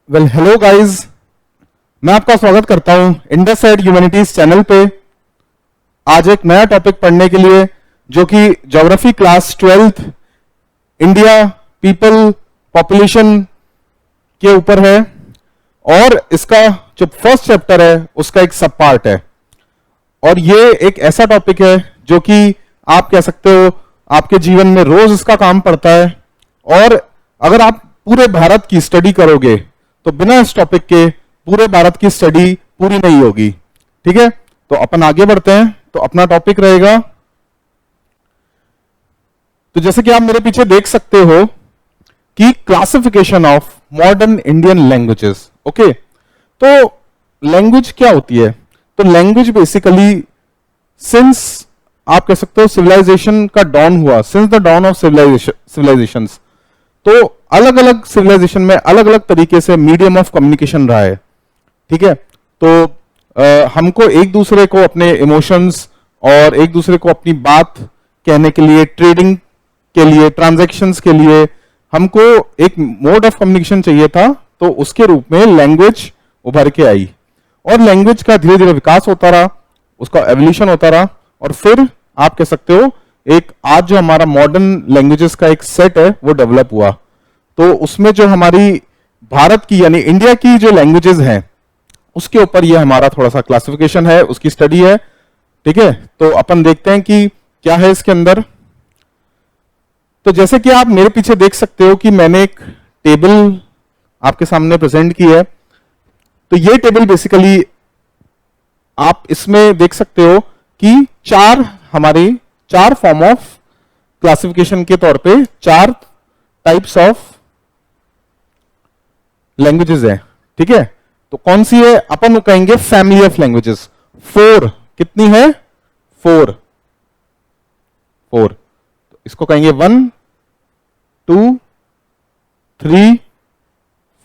Well hello guys, मैं आपका स्वागत करता हूं इंडसइंड ह्यूमैनिटीज चैनल पे। आज एक नया टॉपिक पढ़ने के लिए जो कि geography class 12th India people population के ऊपर है और इसका जो फर्स्ट चैप्टर है उसका एक सब पार्ट है। और ये एक ऐसा टॉपिक है जो कि आप कह सकते हो आपके जीवन में रोज इसका काम पड़ता है। और अगर आप पूरे भारत की स्टडी करोगे तो बिना इस टॉपिक के पूरे भारत की स्टडी पूरी नहीं होगी। ठीक है, तो अपन आगे बढ़ते हैं। तो अपना टॉपिक रहेगा, तो जैसे कि आप मेरे पीछे देख सकते हो कि classification of modern Indian languages. Okay, तो लैंग्वेज क्या होती है? तो लैंग्वेज बेसिकली सिंस आप कह सकते हो सिविलाइजेशन का डॉन हुआ, since the dawn of civilizations, तो अलग अलग सिविलाइजेशन में अलग अलग तरीके से मीडियम ऑफ कम्युनिकेशन रहा है। ठीक है, तो हमको एक दूसरे को अपने इमोशंस और एक दूसरे को अपनी बात कहने के लिए, ट्रेडिंग के लिए, ट्रांजैक्शंस के लिए हमको एक मोड ऑफ कम्युनिकेशन चाहिए था। तो उसके रूप में लैंग्वेज उभर के आई और लैंग्वेज का धीरे धीरे विकास होता रहा, उसका एवोल्यूशन होता रहा और फिर आप कह सकते हो एक आज जो हमारा मॉडर्न लैंग्वेजेस का एक सेट है वो डेवलप हुआ। तो उसमें जो हमारी भारत की यानी इंडिया की जो लैंग्वेजेस हैं उसके ऊपर ये हमारा थोड़ा सा क्लासिफिकेशन है, उसकी स्टडी है। ठीक है, तो अपन देखते हैं कि क्या है इसके अंदर। तो जैसे कि आप मेरे पीछे देख सकते हो कि मैंने एक टेबल आपके सामने प्रेजेंट की है। तो ये टेबल बेसिकली आप इसमें देख सकते हो कि चार फॉर्म ऑफ क्लासिफिकेशन के तौर पे चार टाइप्स ऑफ लैंग्वेजेस है। ठीक है, तो कौन सी है? अपन कहेंगे फैमिली ऑफ लैंग्वेजेस। फोर, कितनी है? फोर। तो इसको कहेंगे 1 2 3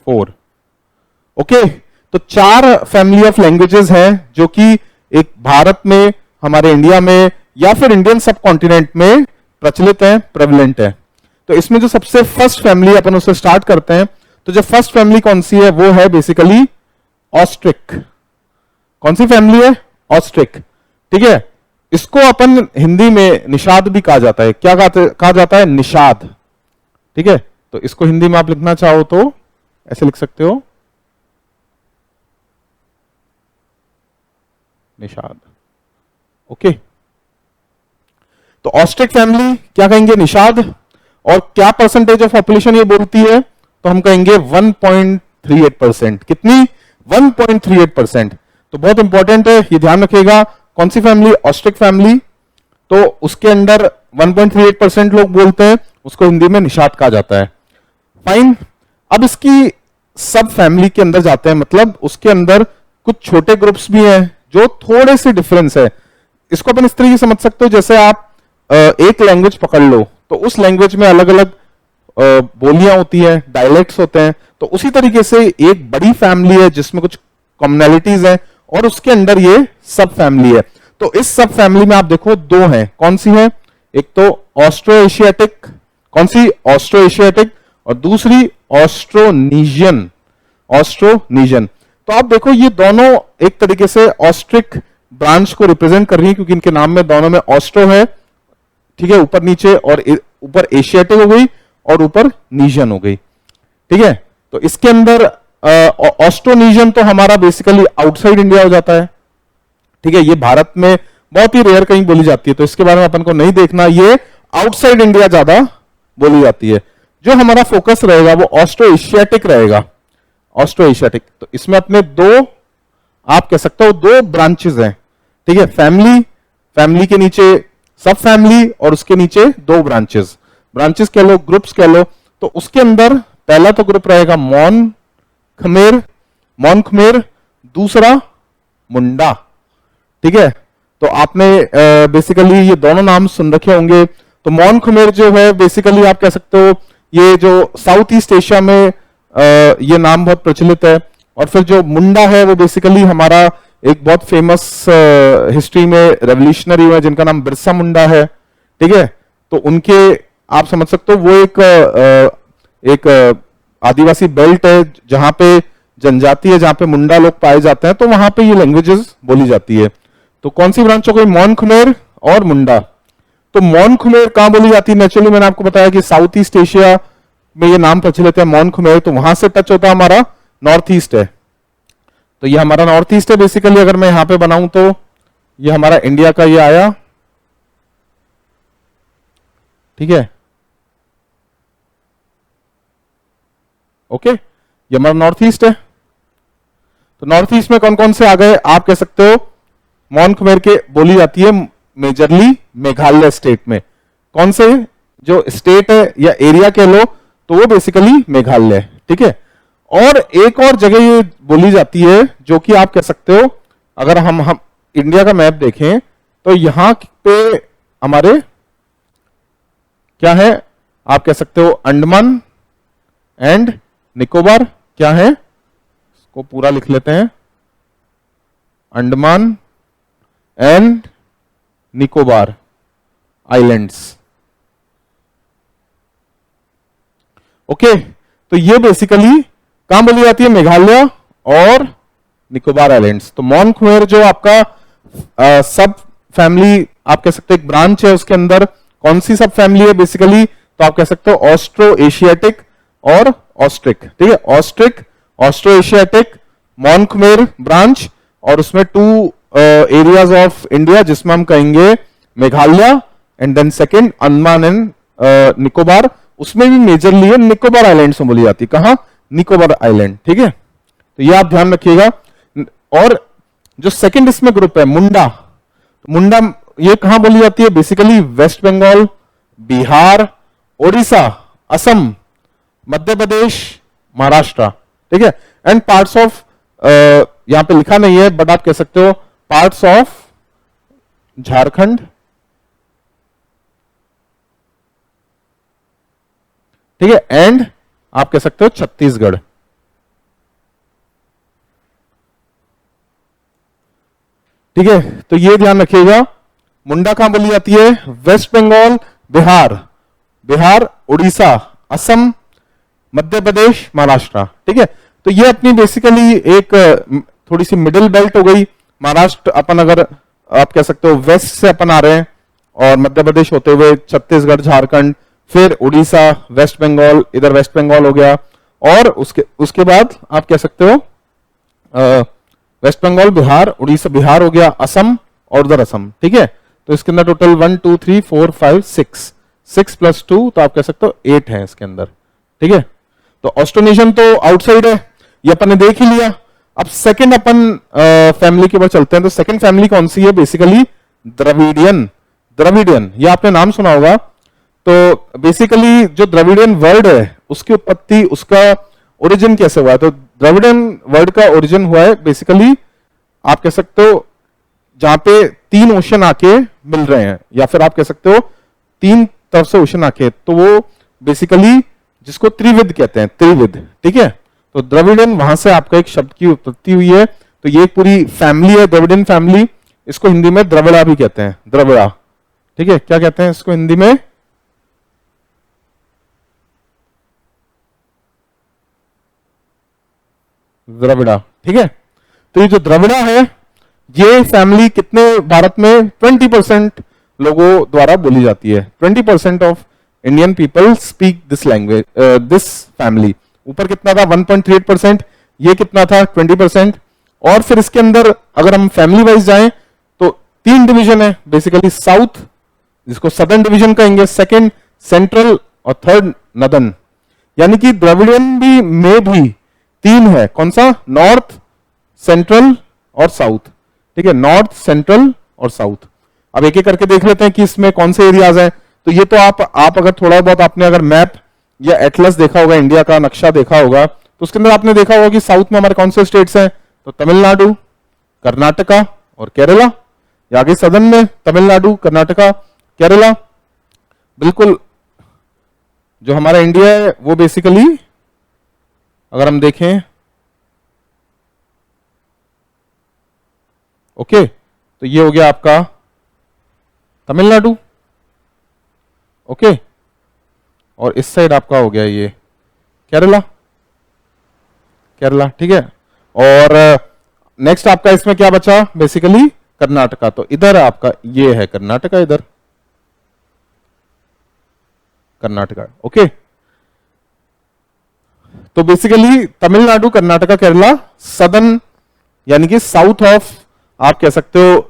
4। ओके, तो चार फैमिली ऑफ लैंग्वेजेस हैं जो कि एक भारत में, हमारे इंडिया में या फिर इंडियन सब कॉन्टिनेंट में प्रचलित है, प्रेवलेंट है। तो इसमें जो सबसे फर्स्ट फैमिली अपन उससे स्टार्ट करते हैं, तो जो फर्स्ट फैमिली कौन सी है वो है बेसिकली ऑस्ट्रिक। कौन सी फैमिली है? ऑस्ट्रिक। ठीक है, इसको अपन हिंदी में निषाद भी कहा जाता है। क्या कहा जाता है? निषाद। ठीक है, तो इसको हिंदी में आप लिखना चाहो तो ऐसे लिख सकते हो, निषाद। ओके, तो ऑस्ट्रिक फैमिली क्या कहेंगे? निषाद। और क्या परसेंटेज ऑफ पॉपुलेशन ये बोलती है? तो हम कहेंगे 1.38%। कितनी? 1.38%। तो बहुत इंपॉर्टेंट है, ये ध्यान रखिएगा। कौन सी फैमिली? Austric family. तो उसके अंदर 1.38% लोग बोलते हैं, उसको हिंदी में निषाद कहा जाता है। फाइन, अब इसकी सब फैमिली के अंदर जाते हैं, मतलब उसके अंदर कुछ छोटे ग्रुप्स भी हैं जो थोड़े से डिफरेंस है। इसको अपन इस तरीके समझ सकते हो, जैसे आप एक लैंग्वेज पकड़ लो तो उस लैंग्वेज में अलग अलग बोलियां होती है, डायलेक्ट्स होते हैं। तो उसी तरीके से एक बड़ी फैमिली है जिसमें कुछ कॉमनैलिटीज है और उसके अंदर ये सब फैमिली है। तो इस सब फैमिली में आप देखो दो हैं। कौन सी है? एक तो ऑस्ट्रो एशियाटिक। कौन सी? Austro Asiatic. और दूसरी ऑस्ट्रोनीशियन। ऑस्ट्रोनीशियन। तो आप देखो ये दोनों एक तरीके से ऑस्ट्रिक ब्रांच को रिप्रेजेंट कर रही है क्योंकि इनके नाम में दोनों में ऑस्ट्रो है। ठीक है, ऊपर नीचे, और ऊपर एशियाटिक हो गई और ऊपर नीशियन हो गई। ठीक है, तो इसके अंदर ऑस्ट्रोनीशियन तो हमारा बेसिकली आउटसाइड इंडिया हो जाता है। ठीक है, ये भारत में बहुत ही रेयर कहीं बोली जाती है, तो इसके बारे में अपन को नहीं देखना। ये आउटसाइड इंडिया ज्यादा बोली जाती है। जो हमारा फोकस रहेगा वो ऑस्ट्रो एशियाटिक रहेगा। Austro Asiatic. तो इसमें अपने दो, आप कह सकते हो दो ब्रांचेस हैं। ठीक है, फैमिली के नीचे सब फैमिली और उसके नीचे दो ब्रांचेस कह लो, ग्रुप्स कह लो। तो उसके अंदर पहला तो ग्रुप रहेगा मॉन खमेर, दूसरा मुंडा। ठीक है, तो आपने बेसिकली ये दोनों नाम सुन रखे होंगे। तो मॉन खमेर जो है बेसिकली आप कह सकते हो ये जो साउथ ईस्ट एशिया में ये नाम बहुत प्रचलित है। और फिर जो मुंडा है वो बेसिकली हमारा एक बहुत फेमस हिस्ट्री में रेवोल्यूशनरी हुए जिनका नाम बिरसा मुंडा है। ठीक है, तो उनके आप समझ सकते हो वो एक आदिवासी बेल्ट है जहां पे जनजाति है, जहां पे मुंडा लोग पाए जाते हैं, तो वहां पे ये लैंग्वेजेस बोली जाती है। तो कौन सी ब्रांच हो गई? मॉन खमेर और मुंडा। तो मॉन खमेर कहां बोली जाती है? नेचुरली मैंने आपको बताया कि साउथ ईस्ट एशिया में ये नाम प्रचलित है मॉन खमेर, तो वहां से टच होता है हमारा नॉर्थ ईस्ट है। तो ये हमारा नॉर्थ ईस्ट है बेसिकली। अगर मैं यहां पे बनाऊं तो ये हमारा इंडिया का ये आया, ठीक है, ओके, ये हमारा नॉर्थ ईस्ट है। तो नॉर्थ ईस्ट में कौन कौन से आ गए? आप कह सकते हो मॉन खमेर के बोली जाती है मेजरली मेघालय स्टेट में। कौन से जो स्टेट है या एरिया कह लो, तो वो बेसिकली मेघालय, ठीक है। और एक और जगह ये बोली जाती है जो कि आप कह सकते हो, अगर हम इंडिया का मैप देखें तो यहां पे हमारे क्या है? आप कह सकते हो अंडमान एंड निकोबार। क्या है? इसको पूरा लिख लेते हैं, Andaman and Nicobar islands. Okay, तो ये बेसिकली कहां बोली जाती है? मेघालय और निकोबार आइलैंड्स। तो मॉन खमेर जो आपका सब फैमिली आप कह सकते हो एक ब्रांच है, उसके अंदर कौन सी सब फैमिली है बेसिकली? तो आप कह सकते हो ऑस्ट्रो एशियाटिक और ऑस्ट्रिक, ठीक है। Austric, Austro Asiatic, Mon Khmer branch, और उसमें 2 एरियाज ऑफ इंडिया जिसमें हम कहेंगे Meghalaya and then second Andaman and Nicobar. उसमें भी मेजरली है निकोबार आइलैंड्स में बोली जाती है। कहां? निकोबार आइलैंड, ठीक है। तो ये आप ध्यान रखिएगा। और जो सेकंड इसमें ग्रुप है मुंडा, तो मुंडा ये कहां बोली जाती है? बेसिकली वेस्ट बंगाल, बिहार, ओडिशा, असम, मध्य प्रदेश, महाराष्ट्र, ठीक है। एंड पार्ट्स ऑफ, यहां पे लिखा नहीं है बट आप कह सकते हो पार्ट्स ऑफ झारखंड, ठीक है, एंड आप कह सकते हो छत्तीसगढ़। ठीक है, तो ये ध्यान रखिएगा। मुंडा कहां बोली जाती है? वेस्ट बंगाल, बिहार, उड़ीसा, असम, मध्य प्रदेश, महाराष्ट्र, ठीक है। तो ये अपनी बेसिकली एक थोड़ी सी मिडिल बेल्ट हो गई। महाराष्ट्र अपन अगर आप कह सकते हो वेस्ट से अपन आ रहे हैं, और मध्य प्रदेश होते हुए छत्तीसगढ़, झारखंड, फिर उड़ीसा, वेस्ट बंगाल, इधर वेस्ट बंगाल हो गया, और उसके बाद आप कह सकते हो वेस्ट बंगाल, बिहार, उड़ीसा, बिहार हो गया, असम, और उधर असम, ठीक है। तो इसके अंदर टोटल 1 2 3 4 5 6 प्लस 2, तो आप कह सकते हो 8 है इसके अंदर, ठीक है। तो ऑस्ट्रोनेशियन तो आउटसाइड है, ये अपन ने देख ही लिया। अब सेकंड अपन फैमिली के ऊपर चलते हैं। तो सेकंड फैमिली कौन सी है? बेसिकली द्रविडियन, ये आपने नाम सुना होगा। तो बेसिकली जो द्रविडियन वर्ड है उसकी उत्पत्ति, उसका ओरिजिन कैसे हुआ है? तो द्रविडियन वर्ड का ओरिजिन हुआ है बेसिकली आप कह सकते हो जहां पे 3 ओशन आके मिल रहे हैं, या फिर आप कह सकते हो 3 तरफ से ओशन आके, तो वो बेसिकली जिसको त्रिविद कहते हैं, त्रिविद, ठीक है। तो द्रविडियन वहां से आपका एक शब्द की उत्पत्ति हुई है। तो ये एक पूरी फैमिली है द्रविडियन फैमिली। इसको हिंदी में द्रविड़ा भी कहते हैं, द्रविड़ा, ठीक है। क्या कहते हैं इसको हिंदी में? द्रविड़ा, ठीक है। तो ये जो द्रविड़ा है, ये फैमिली कितने भारत में 20% लोगों द्वारा बोली जाती है। 20% of Indian people speak this language, this family. ऊपर कितना था? 1.38%। ये कितना था? 20%। और फिर इसके अंदर अगर हम फैमिली वाइज जाएं तो 3 डिवीजन है बेसिकली। साउथ, जिसको सदर्न डिवीजन कहेंगे, सेकंड सेंट्रल, और थर्ड नदर्न। यानी कि द्रविडियन भी में भी 3 है। कौन सा? नॉर्थ, सेंट्रल और साउथ, ठीक है। नॉर्थ, सेंट्रल और साउथ। अब एक एक करके देख लेते हैं कि इसमें कौन से एरियाज हैं। तो ये तो आप अगर थोड़ा बहुत आपने अगर मैप या एटलस देखा होगा, इंडिया का नक्शा देखा होगा, तो उसके अंदर आपने देखा होगा कि साउथ में हमारे कौन से स्टेट्स हैं? तो तमिलनाडु, कर्नाटका और केरला। या आगे सदर्न में तमिलनाडु, कर्नाटका, केरला। बिल्कुल जो हमारा इंडिया है वो बेसिकली अगर हम देखें, ओके, तो ये हो गया आपका तमिलनाडु, ओके, और इस साइड आपका हो गया ये केरला, केरला, ठीक है। और नेक्स्ट आपका इसमें क्या बचा बेसिकली, कर्नाटका। तो इधर आपका ये है कर्नाटका, इधर कर्नाटका, ओके। तो बेसिकली तमिलनाडु, कर्नाटका, केरला, सदर्न यानी कि साउथ ऑफ आप कह सकते हो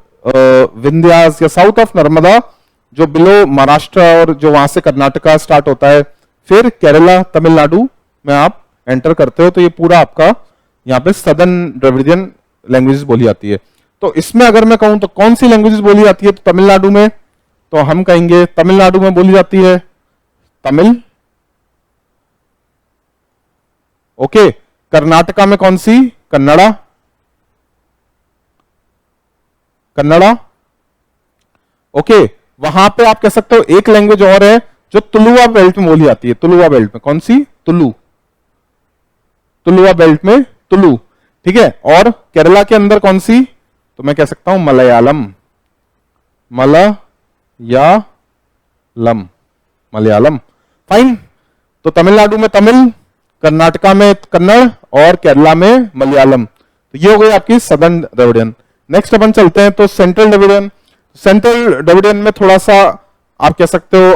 विंध्यास या साउथ ऑफ नर्मदा, जो बिलो महाराष्ट्र और जो वहां से कर्नाटका स्टार्ट होता है, फिर केरला, तमिलनाडु में आप एंटर करते हो, तो ये पूरा आपका यहाँ पे सदर्न द्रविडियन लैंग्वेजेस बोली जाती है। तो इसमें अगर मैं कहूं तो कौन सी लैंग्वेजेस बोली जाती है, तो तमिलनाडु में तो हम कहेंगे तमिलनाडु में बोली जाती है तमिल, ओके। कर्नाटका में कौन सी, कन्नड़ा, कन्नड़ा, ओके। वहां पे आप कह सकते हो एक लैंग्वेज और है जो तुलुवा बेल्ट में बोली जाती है, तुलुवा बेल्ट में, कौन सी, तुलु, तुलुवा बेल्ट में तुलु, ठीक है। और केरला के अंदर कौन सी, तो मैं कह सकता हूं मलयालम, मलयालम, मलयालम, फाइन। तो तमिलनाडु में तमिल, कर्नाटका में कन्नड़ और केरला में मलयालम। तो ये हो गई आपकी सदर्न द्रविडियन। नेक्स्ट अपन चलते हैं तो सेंट्रल द्रविडियन। सेंट्रल द्रविडियन में थोड़ा सा आप कह सकते हो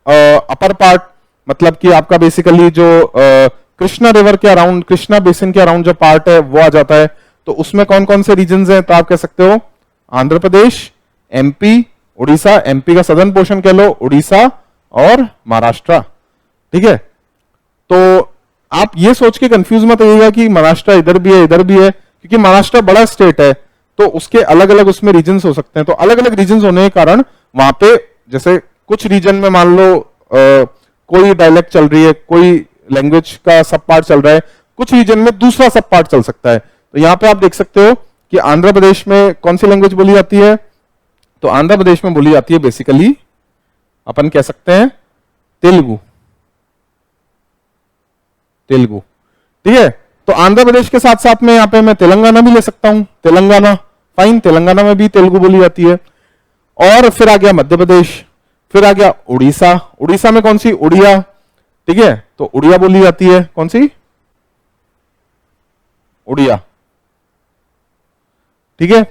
अपर पार्ट, मतलब कि आपका बेसिकली जो कृष्णा रिवर के अराउंड, कृष्णा बेसिन के अराउंड जो पार्ट है वो आ जाता है। तो उसमें कौन कौन से रीजन हैं, तो आप कह सकते हो आंध्र प्रदेश, एमपी, उड़ीसा, एमपी का सदर्न पोर्शन कह लो, उड़ीसा और महाराष्ट्र, ठीक है। तो आप ये सोच के कंफ्यूज मत होइएगा कि महाराष्ट्र इधर भी है इधर भी है, क्योंकि महाराष्ट्र बड़ा स्टेट है तो उसके अलग अलग उसमें रीजन्स हो सकते हैं। तो अलग अलग रीजन्स होने के कारण वहां पे जैसे कुछ रीजन में मान लो कोई डायलेक्ट चल रही है, कोई लैंग्वेज का सब पार्ट चल रहा है, कुछ रीजन में दूसरा सब पार्ट चल सकता है। तो यहां पे आप देख सकते हो कि आंध्र प्रदेश में कौन सी लैंग्वेज बोली जाती है, तो आंध्र प्रदेश में बोली जाती है बेसिकली अपन कह सकते हैं तेलुगु, तेलुगु, ठीक है। तो आंध्र प्रदेश के साथ साथ में यहां पे मैं तेलंगाना भी ले सकता हूं, तेलंगाना, फाइन, तेलंगाना में भी तेलुगु बोली जाती है। और फिर आ गया मध्य प्रदेश, फिर आ गया उड़ीसा, उड़ीसा में कौन सी, उड़िया, ठीक है। तो उड़िया बोली जाती है, कौन सी, उड़िया, ठीक है।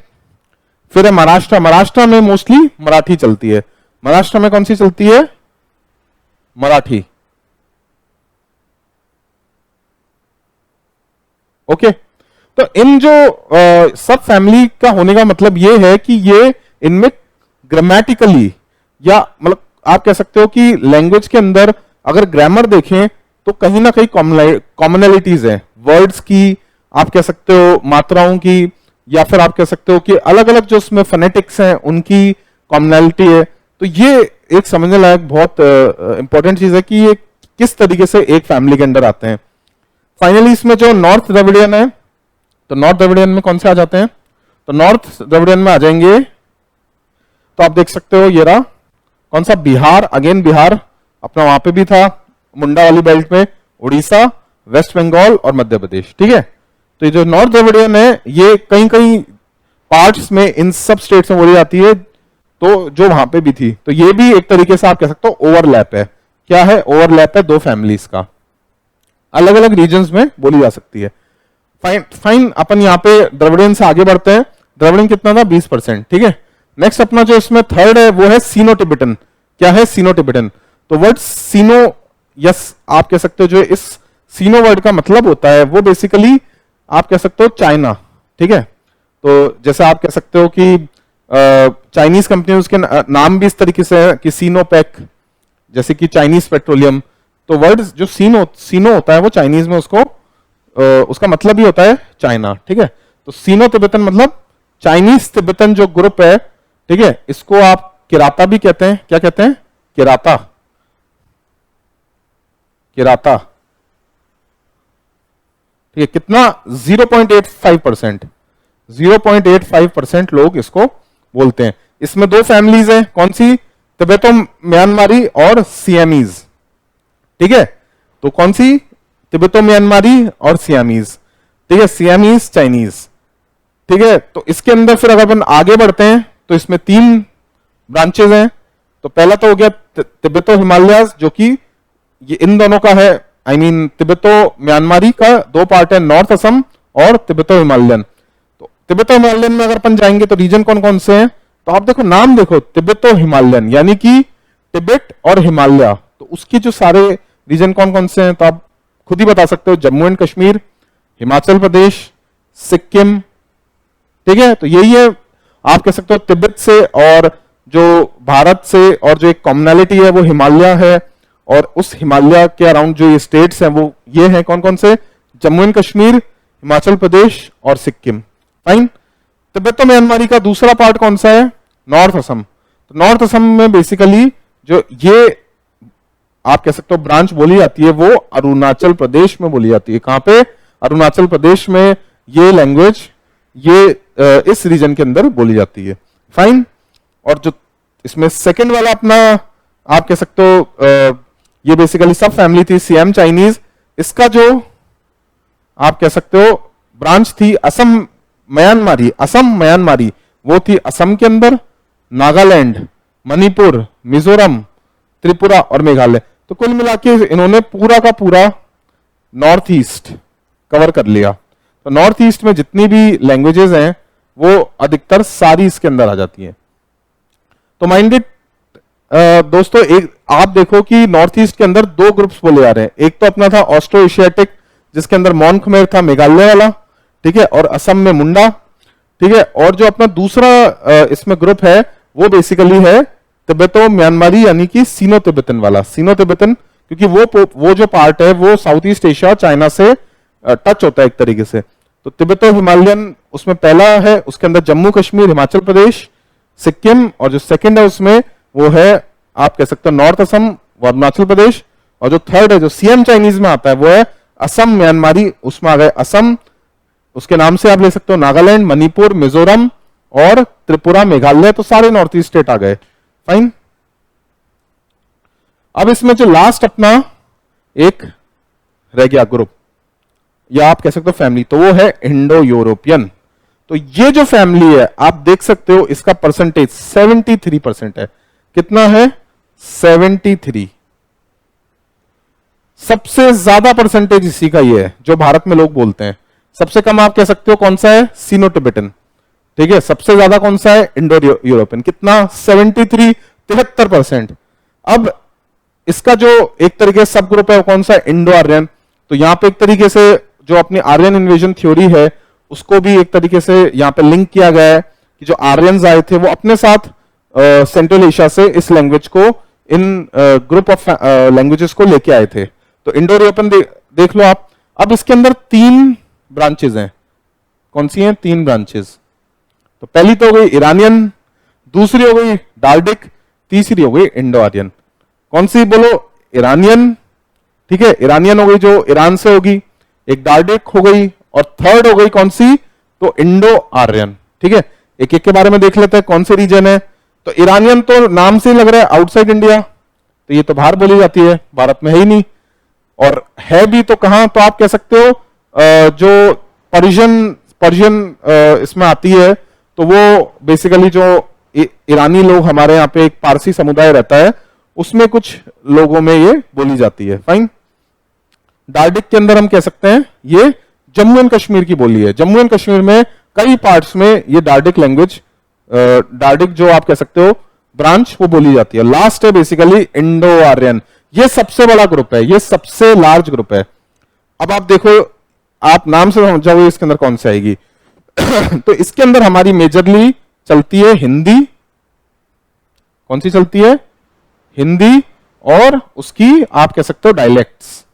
फिर है महाराष्ट्र, महाराष्ट्र में मोस्टली मराठी चलती है, महाराष्ट्र में कौन सी चलती है, मराठी, ओके। तो इन जो सब फैमिली का होने का मतलब ये है कि ये इनमें ग्रामेटिकली या मतलब आप कह सकते हो कि लैंग्वेज के अंदर अगर ग्रामर देखें तो कहीं ना कहीं कॉमनैलिटीज है, वर्ड्स की, आप कह सकते हो मात्राओं की, या फिर आप कह सकते हो कि अलग अलग जो उसमें फोनेटिक्स हैं उनकी कॉमनैलिटी है। तो ये एक समझने लायक बहुत इंपॉर्टेंट चीज है कि ये किस तरीके से एक फैमिली के अंदर आते हैं। फाइनली इसमें जो नॉर्थ द्रविडियन है, तो नॉर्थ द्रविडियन में कौन से आ जाते हैं, तो नॉर्थ द्रविडियन में आ जाएंगे, तो आप देख सकते हो ये रहा, कौन सा, बिहार, अगेन बिहार अपना वहां पे भी था मुंडा वाली बेल्ट में, उड़ीसा, वेस्ट बंगाल और मध्य प्रदेश, ठीक है। तो ये जो नॉर्थ द्रविडियन है ये कहीं कहीं पार्ट्स में इन सब स्टेट्स में बोली जाती है, तो जो वहां पे भी थी। तो ये भी एक तरीके से आप कह सकते हो ओवरलैप है, क्या है, ओवरलैप है दो फैमिलीज का, अलग अलग रीजन्स में बोली जा सकती है। फाइन फाइन, अपन यहाँ पे द्रविडियन से आगे बढ़ते हैं। द्रविडियन कितना था, 20%, ठीक है। नेक्स्ट अपना जो इसमें थर्ड है वो है सीनो टिबेटन। क्या है, सीनो टिबेटन। तो वर्ड सीनो, यस आप कह सकते हो, जो इस सीनो वर्ड का मतलब होता है वो बेसिकली आप कह सकते हो चाइना, ठीक है। तो जैसे आप कह सकते हो कि चाइनीज कंपनी, उसके नाम भी इस तरीके से है कि सीनोपैक, जैसे कि चाइनीज पेट्रोलियम। तो वर्ड जो सीनो होता है वो चाइनीज में उसको उसका मतलब ही होता है चाइना, ठीक है। तो सीनो तिब्बतन मतलब चाइनीज तिब्बतन जो ग्रुप है, ठीक है, इसको आप किराता भी कहते हैं। क्या कहते हैं, किराता, किराता, ठीक है। कितना, 0.85%, 0.85% लोग इसको बोलते हैं। इसमें दो फैमिलीज हैं, कौन सी, तिब्बतो म्यांमारी और सियामीज, ठीक है। तो कौन सी, तिब्बतो म्यांमारी और सियामीज, ठीक है, सियामीज चाइनीज, ठीक है। तो इसके अंदर फिर अगर अपन आगे बढ़ते हैं तो इसमें 3 ब्रांचेज हैं। तो पहला तो हो गया तिब्बतो हिमालयाज, जो कि ये इन दोनों का है आई मीन तिब्बतो म्यांमारी का दो पार्ट है, नॉर्थ असम और तिब्बतो हिमालयन। तो तिब्बतो हिमालयन में अगर अपन जाएंगे तो रीजन कौन कौन से हैं, तो आप देखो नाम देखो, तिब्बतो हिमालयन यानी कि तिब्बत और हिमालय, तो उसके जो सारे रीजन कौन कौन से हैं तो आप खुद ही बता सकते हो, जम्मू एंड कश्मीर, हिमाचल प्रदेश, सिक्किम, ठीक है। तो यही है, आप कह सकते हो तिब्बत से और जो भारत से और जो एक कॉमनैलिटी है वो हिमालय है, और उस हिमालय के अराउंड जो ये स्टेट्स हैं वो ये हैं कौन कौन से, जम्मू एंड कश्मीर, हिमाचल प्रदेश और सिक्किम। फाइन। तिब्बतो म्यांमारी का दूसरा पार्ट कौन सा है, नॉर्थ असम। तो नॉर्थ असम में बेसिकली जो ये आप कह सकते हो ब्रांच बोली जाती है वो अरुणाचल प्रदेश में बोली जाती है। कहां पे, अरुणाचल प्रदेश में ये लैंग्वेज ये इस रीजन के अंदर बोली जाती है। फाइन। और जो इसमें सेकंड वाला अपना आप कह सकते हो ये बेसिकली सब फैमिली थी सियाम चाइनीज, इसका जो आप कह सकते हो ब्रांच थी असम म्यांमारी, असम म्यांमारी, वो थी असम के अंदर, नागालैंड, मणिपुर, मिजोरम, त्रिपुरा और मेघालय। तो कुल मिला के इन्होंने पूरा का पूरा नॉर्थ ईस्ट कवर कर लिया। तो नॉर्थ ईस्ट में जितनी भी लैंग्वेजेस हैं वो अधिकतर सारी इसके अंदर आ जाती हैं। तो माइंडेड दोस्तों, एक आप देखो कि नॉर्थ ईस्ट के अंदर दो ग्रुप्स बोले जा रहे हैं। एक तो अपना था ऑस्ट्रो एशियाटिक, जिसके अंदर मॉन खमेर था मेघालय वाला, ठीक है, और असम में मुंडा, ठीक है। और जो अपना दूसरा इसमें ग्रुप है वो बेसिकली है तिब्बतो म्यांमारी यानी कि सीनो तिब्बतन वाला, सीनो तिब्बतन, क्योंकि वो जो पार्ट है वो साउथ ईस्ट एशिया चाइना से टच होता है एक तरीके से। तो तिब्बतो हिमालयन उसमें पहला है, उसके अंदर जम्मू कश्मीर, हिमाचल प्रदेश, सिक्किम, और जो सेकंड है उसमें वो है आप कह सकते हो नॉर्थ असम व अरुणाचल प्रदेश, और जो थर्ड है जो सीएम चाइनीज में आता है वो है असम म्यांमारी, उसमें आ गए असम, उसके नाम से आप ले सकते हो नागालैंड, मणिपुर, मिजोरम और त्रिपुरा, मेघालय। तो सारे नॉर्थ ईस्ट स्टेट आ गए। फाइन। अब इसमें जो लास्ट अपना एक रह गया ग्रुप या आप कह सकते हो फैमिली, तो वो है इंडो यूरोपियन। तो ये जो फैमिली है आप देख सकते हो इसका परसेंटेज 73% है। कितना है, 73। सबसे ज्यादा परसेंटेज इसी का ये है जो भारत में लोग बोलते हैं। सबसे कम आप कह सकते हो कौन सा है, सीनो टिबेटन, ठीक है। सबसे ज्यादा कौन सा है, इंडो यूरोपियन। कितना, 73, 73%। अब इसका जो एक तरीके से सब ग्रुप है वो कौन सा है, इंडो आर्यन। तो यहां पे एक तरीके से जो अपनी आर्यन इन्वेजन थ्योरी है उसको भी एक तरीके से यहां पे लिंक किया गया है कि जो आर्यंस आए थे वो अपने साथ सेंट्रल एशिया से इस लैंग्वेज को, इन ग्रुप ऑफ लैंग्वेजेस को लेके आए थे। तो इंडो यूरोपियन देख लो आप। अब इसके अंदर 3 ब्रांचेज हैं। कौन सी हैं, 3 ब्रांचेज। तो पहली तो हो गई ईरानियन, दूसरी हो गई डाल्डिक, तीसरी हो गई इंडो आर्यन। कौन सी बोलो, ईरानियन, ठीक है, ईरानियन हो गई जो ईरान से होगी, एक डाल्डिक हो गई, और थर्ड हो गई कौन सी, तो इंडो आर्यन, ठीक है। एक एक के बारे में देख लेते हैं कौन से रीजन है। तो ईरानियन तो नाम से ही लग रहा है आउटसाइड इंडिया, तो ये तो बाहर बोली जाती है, भारत में है ही नहीं। और है भी तो कहां, तो आप कह सकते हो जो पर्शियन इसमें आती है, तो वो बेसिकली जो ईरानी लोग हमारे यहाँ पे एक पारसी समुदाय रहता है उसमें कुछ लोगों में ये बोली जाती है। फाइन। डाल्डिक के अंदर हम कह सकते हैं ये जम्मू एंड कश्मीर की बोली है। जम्मू एंड कश्मीर में कई पार्ट्स में ये डाल्डिक लैंग्वेज, डाल्डिक जो आप कह सकते हो ब्रांच, वो बोली जाती है। लास्ट है बेसिकली इंडो आर्यन। ये सबसे बड़ा ग्रुप है, ये सबसे लार्ज ग्रुप है। अब आप देखो, आप नाम से समझ जाओगे इसके अंदर कौन सी आएगी। तो इसके अंदर हमारी मेजरली चलती है हिंदी। कौन सी चलती है, हिंदी, और उसकी आप कह सकते हो डायलेक्ट्स,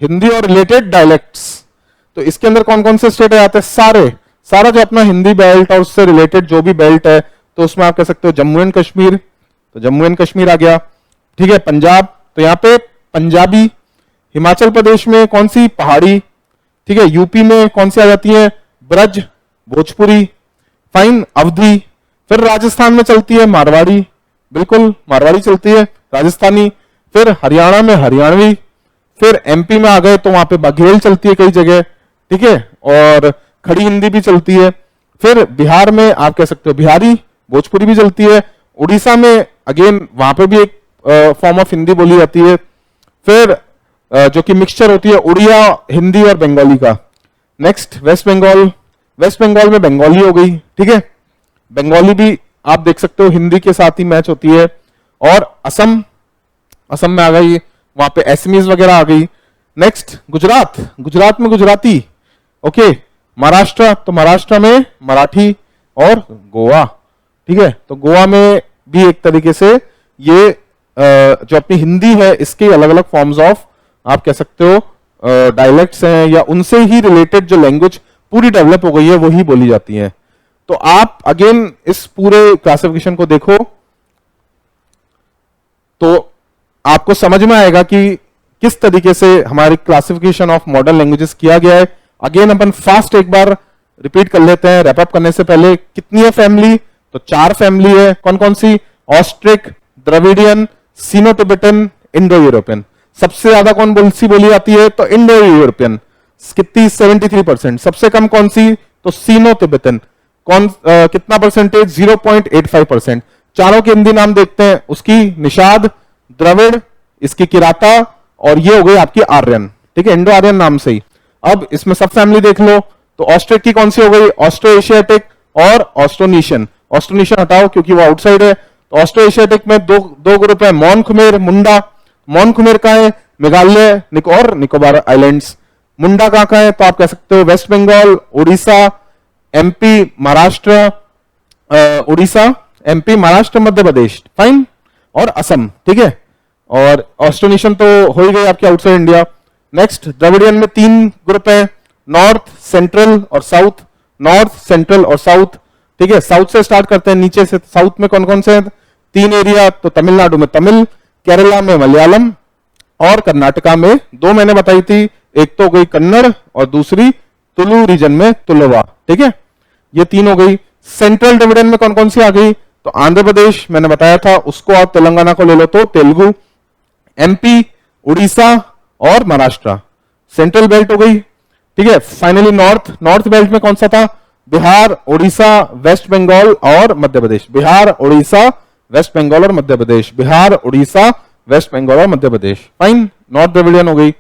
हिंदी और रिलेटेड डायलेक्ट्स। तो इसके अंदर कौन कौन से स्टेट आते हैं, सारा जो अपना हिंदी बेल्ट और उससे रिलेटेड जो भी बेल्ट है, तो उसमें आप कह सकते हो जम्मू एंड कश्मीर, तो जम्मू एंड कश्मीर आ गया, ठीक है। पंजाब, तो यहां पे पंजाबी। हिमाचल प्रदेश में कौन सी, पहाड़ी, ठीक है। यूपी में कौन सी आ जाती है, ब्रज, भोजपुरी। फाइन। अवधी। फिर राजस्थान में चलती है मारवाड़ी, बिल्कुल मारवाड़ी चलती है, राजस्थानी। फिर हरियाणा में हरियाणवी। फिर एमपी में आ गए तो वहां पे बघेल चलती है कई जगह, ठीक है, और खड़ी हिंदी भी चलती है। फिर बिहार में आप कह सकते हो बिहारी, भोजपुरी भी चलती है। उड़ीसा में अगेन वहां पे भी एक फॉर्म ऑफ हिंदी बोली जाती है। फिर जो कि मिक्सचर होती है उड़िया, हिंदी और बंगाली का। नेक्स्ट वेस्ट बंगाल, वेस्ट बंगाल में बंगाली हो गई, ठीक है। बंगाली भी आप देख सकते हो हिंदी के साथ ही मैच होती है। और असम, असम में आ गई, वहां पे एसमीज वगैरह आ गई। नेक्स्ट गुजरात, गुजरात में गुजराती, ओके। महाराष्ट्र, तो महाराष्ट्र में मराठी और गोवा, ठीक है। तो गोवा में भी एक तरीके से ये जो अपनी हिंदी है इसके अलग अलग फॉर्म्स ऑफ आप कह सकते हो डायलेक्ट्स हैं, या उनसे ही रिलेटेड जो लैंग्वेज पूरी डेवलप हो गई है वही बोली जाती है। तो आप अगेन इस पूरे क्लासिफिकेशन को देखो तो आपको समझ में आएगा कि किस तरीके से हमारी क्लासिफिकेशन ऑफ मॉडर्न लैंग्वेजेस किया गया है। अगेन अपन फास्ट एक बार रिपीट कर लेते हैं रैप अप करने से पहले। कितनी है फैमिली? तो 4 फैमिली है। कौन कौन सी? ऑस्ट्रिक, द्रविडियन, सीनो टिबेटन, इंडो यूरोपियन। सबसे ज्यादा कौन सी बोली जाती है? तो इंडो यूरोपियन, कितनी? 73%। सबसे कम कौन सी? तो सीनो तिब्बतन। कौन कितना परसेंटेज? 0.85%। चारों के हिंदी नाम देखते हैं, उसकी निषाद, द्रविड़, इसकी किराता, और ये हो गई आपकी आर्यन, ठीक है, इंडो आर्यन नाम से ही। अब इसमें सब फैमिली देख लो, तो ऑस्ट्रिक की कौन सी हो गई? ऑस्ट्रो एशियाटिक और ऑस्ट्रोनेशियन। ऑस्ट्रोनेशियन हटाओ क्योंकि वो आउटसाइड है। तो ऑस्ट्रो एशियाटिक में दो ग्रुप है, मॉन खुमेर, मुंडा। मॉन खुमेर का है मेघालय और निकोबार आइलैंड्स। मुंडा कहां का है? तो आप कह सकते हो West Bengal, Orissa, MP, Maharashtra, Orissa, MP, Maharashtra, Madhya Pradesh, fine, और असम, ठीक है। और ऑस्ट्रोनेशियन तो हो ही गई आपके आउटसाइड इंडिया। नेक्स्ट द्रविडियन में 3 ग्रुप है, नॉर्थ, सेंट्रल और साउथ। नॉर्थ, सेंट्रल और साउथ, ठीक है। साउथ से स्टार्ट करते हैं, नीचे से। साउथ में कौन कौन से हैं? 3 एरिया, तो तमिलनाडु में तमिल, केरला में मलयालम, और कर्नाटका में 2 मैंने बताई थी, एक तो हो गई कन्नड़ और दूसरी तुलु रीजन में तुलुवा, ठीक है। ये 3 हो गई। सेंट्रल डिविजन में कौन कौन सी आ गई? तो आंध्र प्रदेश मैंने बताया था उसको, आप तेलंगाना को ले लो तो तेलुगु, एमपी, उड़ीसा और महाराष्ट्र। सेंट्रल बेल्ट हो गई, ठीक है। फाइनली नॉर्थ, नॉर्थ बेल्ट में कौन सा था? बिहार, उड़ीसा, वेस्ट बंगाल और मध्य प्रदेश। बिहार, उड़ीसा, वेस्ट बंगाल और मध्य प्रदेश। बिहार, उड़ीसा, वेस्ट बंगाल और मध्य प्रदेश, फाइन, नॉर्थ द्रविडियन हो गई।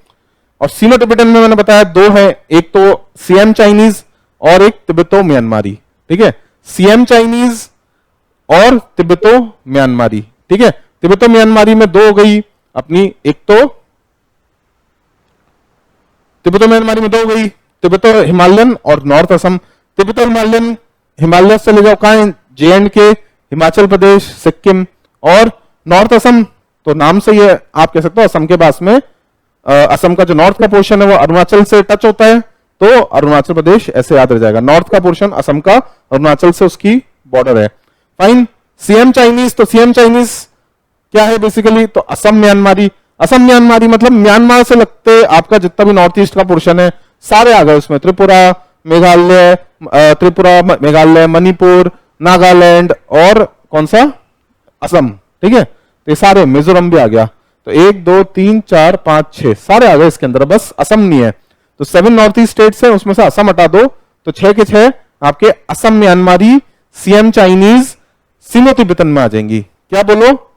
और सीनो टिबेटन में मैंने बताया 2 है, एक तो सीएम चाइनीज और एक तिब्बतो म्यांमारी, ठीक है। सीएम चाइनीज और तिब्बतो म्यांमारी, ठीक है। तिब्बतो म्यांमारी में 2 हो गई अपनी, एक तो तिब्बतो म्यांमारी में 2 हो गई, तिब्बतो हिमालयन और नॉर्थ असम। तिब्बतो हिमालयन, हिमालय से ले जाओ कहां है? JNK, हिमाचल प्रदेश, सिक्किम। और नॉर्थ असम, तो नाम से ये आप कह सकते हो असम के पास में, असम का जो नॉर्थ का पोर्शन है वो अरुणाचल से टच होता है, तो अरुणाचल प्रदेश ऐसे याद रह जाएगा। नॉर्थ का पोर्शन असम का अरुणाचल से उसकी बॉर्डर है, फाइन। सीएम चाइनीज, तो सीएम चाइनीज क्या है बेसिकली? तो असम म्यांमारी। असम म्यांमारी मतलब म्यांमार से लगते आपका जितना भी नॉर्थ ईस्ट का पोर्शन है सारे आ गए उसमें। त्रिपुरा, मेघालय, मेघालय, मणिपुर, नागालैंड और कौन सा? असम, ठीक है। तो ये सारे, मिजोरम भी आ गया। तो 1 2 3 4 5 6 सारे आ गए इसके अंदर, बस असम नहीं है। तो 7 नॉर्थ ईस्ट स्टेट्स है, उसमें से असम हटा दो तो 6 के 6 आपके असम म्यांमारी, सीएम चाइनीज, सीनो तिब्बतन में आ जाएंगी। क्या बोलो?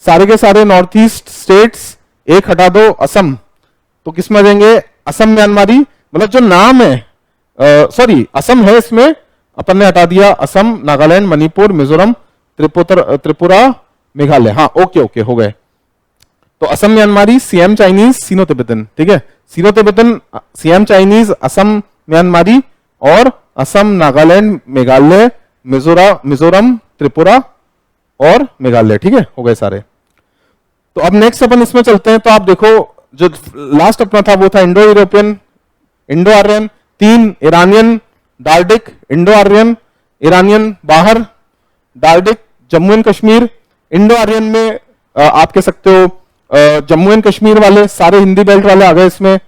सारे के सारे नॉर्थ ईस्ट स्टेट्स, एक हटा दो असम, तो किस में आ जाएंगे? असम म्यांमारी, मतलब जो नाम है, सॉरी असम है इसमें, अपन ने हटा दिया असम, नागालैंड, मणिपुर, मिजोरम, त्रिपुरा, मेघालय। हाँ, ओके ओके, हो गए। तो असम म्यांमारी, सीएम चाइनीज, सीनो तिब्बतन, ठीक है। सीनो तिब्बतन, सीएम चाइनीज, असम म्यांमारी और असम, नागालैंड, मेघालय, मिजोरम, त्रिपुरा और मेघालय, ठीक है, हो गए सारे। तो अब नेक्स्ट अपन इसमें चलते हैं। तो आप देखो जो लास्ट अपना था वो था Indo European, Indo Aryan, 3 Iranian, Dardic, Indo Aryan, Iranian बाहर, Dardic, Jammu and Kashmir. Indo Aryan में आप कह सकते हो जम्मू एंड कश्मीर वाले सारे हिंदी बेल्ट वाले आ गए इसमें।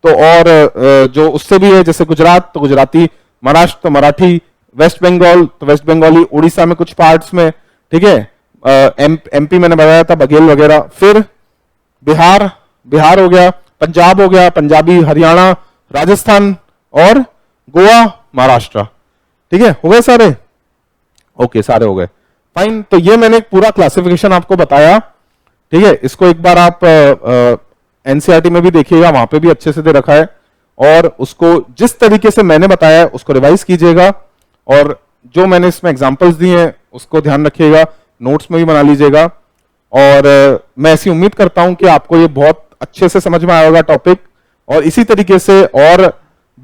तो और जो उससे भी है जैसे गुजरात तो गुजराती, महाराष्ट्र तो मराठी, वेस्ट बंगाल तो वेस्ट बंगाली, उड़ीसा में कुछ पार्ट्स में, ठीक है। एमपी मैंने बताया था बघेल वगैरह। फिर बिहार, बिहार हो गया, पंजाब हो गया, पंजाबी, हरियाणा, राजस्थान और गोवा, महाराष्ट्र, ठीक है, हो गए सारे। ओके, सारे हो गए, फाइन। तो ये मैंने पूरा क्लासिफिकेशन आपको बताया ठीक है, इसको एक बार आप एनसीईआरटी में भी देखिएगा, वहां पे भी अच्छे से दे रखा है, और उसको जिस तरीके से मैंने बताया है उसको रिवाइज कीजिएगा, और जो मैंने इसमें एग्जांपल्स दिए हैं उसको ध्यान रखिएगा, नोट्स में भी बना लीजिएगा। और मैं ऐसी उम्मीद करता हूं कि आपको ये बहुत अच्छे से समझ में आया होगा टॉपिक, और इसी तरीके से और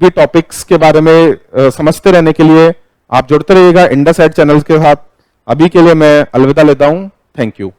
भी टॉपिक्स के बारे में समझते रहने के लिए आप जुड़ते रहिएगा इंडस एड चैनल्स के साथ। अभी के लिए मैं अलविदा लेता हूं, थैंक यू।